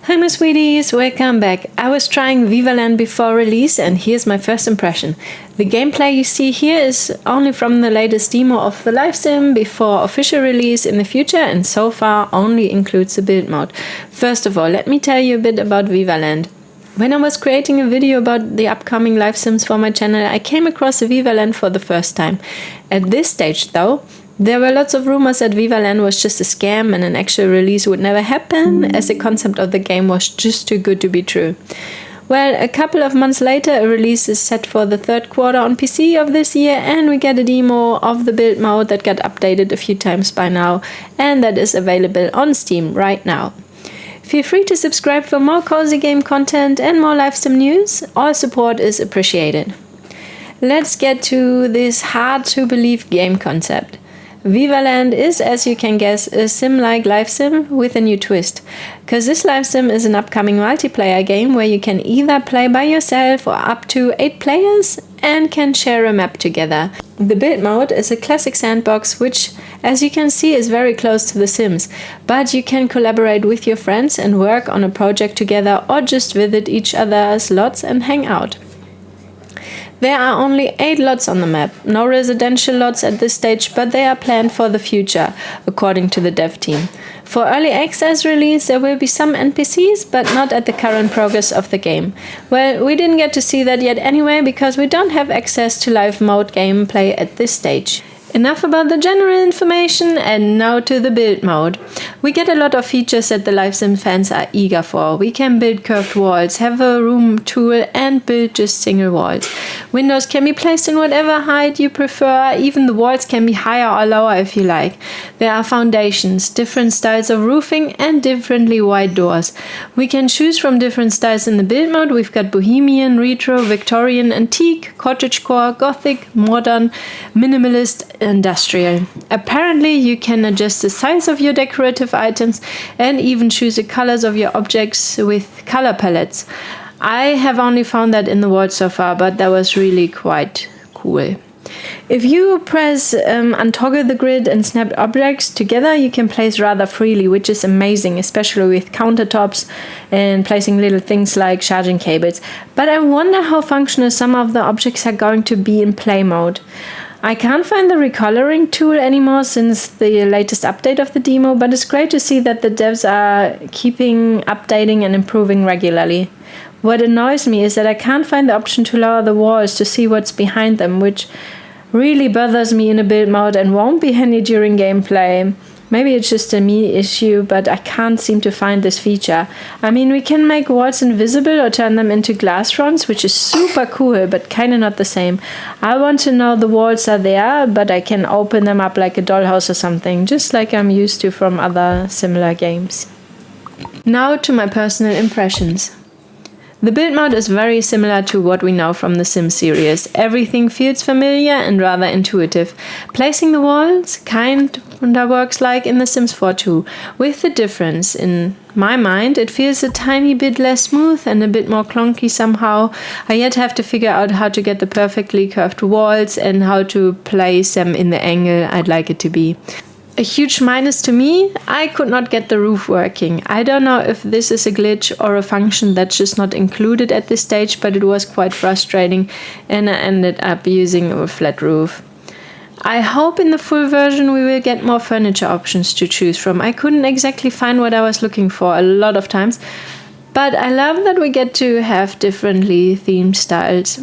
Hi my sweeties, welcome back. I was trying Vivaland before release and here's my first impression. The gameplay you see here is only from the latest demo of the lifesim before official release in the future and so far only includes the build mode. First of all, let me tell you a bit about Vivaland. When I was creating a video about the upcoming lifesims for my channel, I came across Vivaland for the first time. At this stage though, there were lots of rumors that Vivaland was just a scam and an actual release would never happen, as the concept of the game was just too good to be true. Well, a couple of months later, a release is set for the third quarter on PC of this year, and we get a demo of the build mode that got updated a few times by now, and that is available on Steam right now. Feel free to subscribe for more cozy game content and more lifesim news. All support is appreciated. Let's get to this hard-to-believe game concept. Vivaland is, as you can guess, a sim-like lifesim with a new twist. Cause this lifesim is an upcoming multiplayer game where you can either play by yourself or up to 8 players and can share a map together. The build mode is a classic sandbox which, as you can see, is very close to The Sims, but you can collaborate with your friends and work on a project together or just visit each other's lots and hang out. There are only 8 lots on the map, no residential lots at this stage, but they are planned for the future, according to the dev team. For early access release there will be some NPCs, but not at the current progress of the game. Well, we didn't get to see that yet anyway, because we don't have access to live mode gameplay at this stage. Enough about the general information, and now to the build mode. We get a lot of features that the lifesim fans are eager for. We can build curved walls, have a room tool and build just single walls. Windows can be placed in whatever height you prefer, even the walls can be higher or lower if you like. There are foundations, different styles of roofing and differently wide doors. We can choose from different styles in the build mode. We've got Bohemian, Retro, Victorian, Antique, Cottagecore, Gothic, Modern, Minimalist, Industrial. Apparently you can adjust the size of your decorative items and even choose the colors of your objects with color palettes. I have only found that in the world so far, but that was really quite cool. If you press untoggle the grid and snap objects together, you can place rather freely, which is amazing, especially with countertops and placing little things like charging cables. But I wonder how functional some of the objects are going to be in play mode. I can't find the recoloring tool anymore since the latest update of the demo, but it's great to see that the devs are keeping updating and improving regularly. What annoys me is that I can't find the option to lower the walls to see what's behind them, which really bothers me in a build mode and won't be handy during gameplay. Maybe it's just a me issue, but I can't seem to find this feature. I mean, we can make walls invisible or turn them into glass fronts, which is super cool, but kinda not the same. I want to know the walls are there, but I can open them up like a dollhouse or something, just like I'm used to from other similar games. Now to my personal impressions. The build mode is very similar to what we know from the Sims series. Everything feels familiar and rather intuitive. Placing the walls kinda works like in The Sims 4 too, with the difference, in my mind, it feels a tiny bit less smooth and a bit more clunky somehow. I yet have to figure out how to get the perfectly curved walls and how to place them in the angle I'd like it to be. A huge minus to me, I could not get the roof working. I don't know if this is a glitch or a function that's just not included at this stage, but it was quite frustrating and I ended up using a flat roof. I hope in the full version we will get more furniture options to choose from. I couldn't exactly find what I was looking for a lot of times, but I love that we get to have differently themed styles.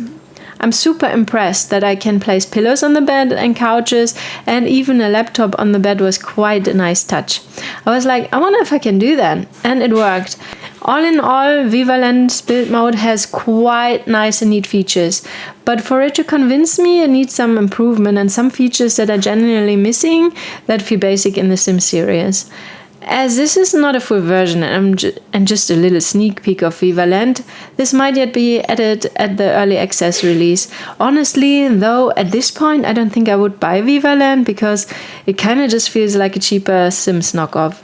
I'm super impressed that I can place pillows on the bed and couches, and even a laptop on the bed was quite a nice touch. I was like, I wonder if I can do that, and it worked. All in all, Vivaland's build mode has quite nice and neat features, but for it to convince me, it needs some improvement and some features that are genuinely missing that feel basic in the Sims series. As this is not a full version and just a little sneak peek of Vivaland, this might yet be added at the early access release. Honestly, though, at this point I don't think I would buy Vivaland because it kinda just feels like a cheaper Sims knockoff.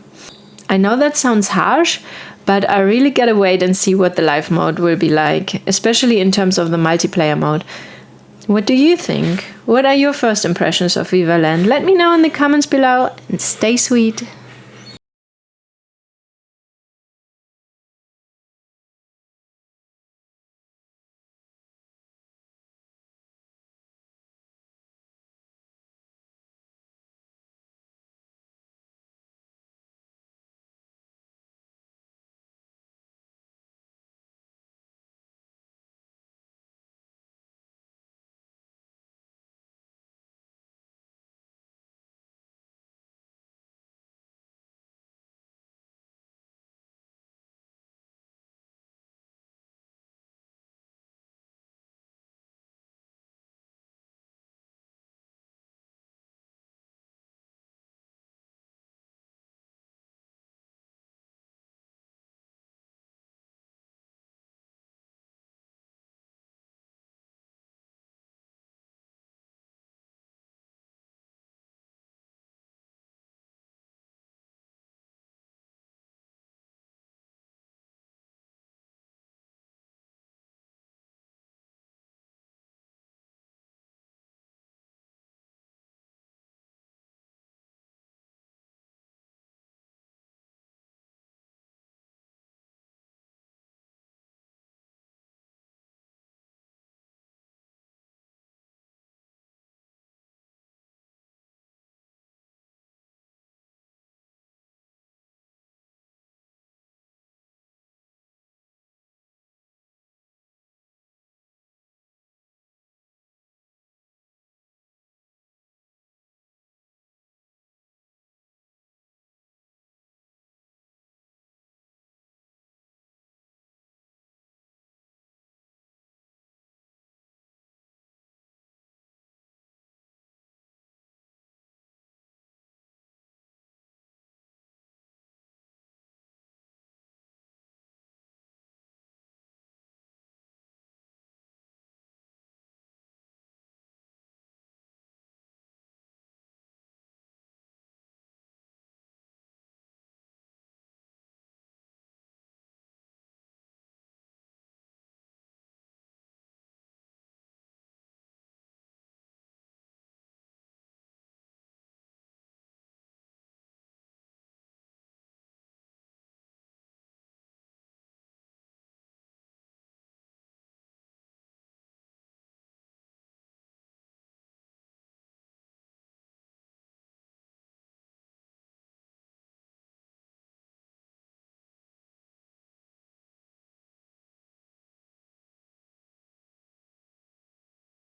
I know that sounds harsh, but I really gotta wait and see what the live mode will be like, especially in terms of the multiplayer mode. What do you think? What are your first impressions of Vivaland? Let me know in the comments below and stay sweet.